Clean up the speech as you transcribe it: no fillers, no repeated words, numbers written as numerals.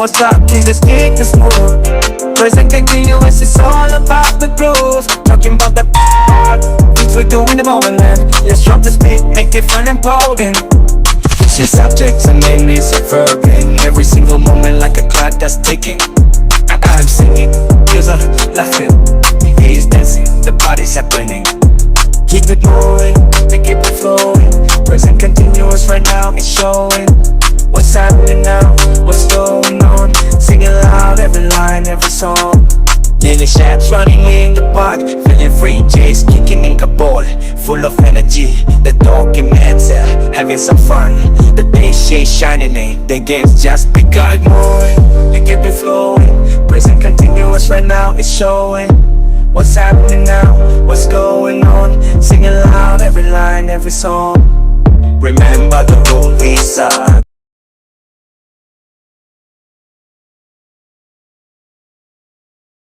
what's up in this kick this move. Present continuous, it's all about the growth. Talking about the things we do in the moment. Let's drop the speed, make it fun and potent. It's your subjects and name is a verb in every single moment like a clock that's ticking. I'm singing, you're laughing, he's dancing, the party's happening. Keep it moving, and keep it flowing. Present continuous right now, it's showing. What's happening now, what's going on? Singing loud, every line, every song. Lily Shaps running in the park, feeling free, J's kicking in the ball. Full of energy, the talking heads having some fun. The day shade shining in, the game's just begun. Moving, and keep it flowing. Present continuous right now, it's showing. What's happening now, what's going on? Singing loud, every line, every song. Remember the rule we saw.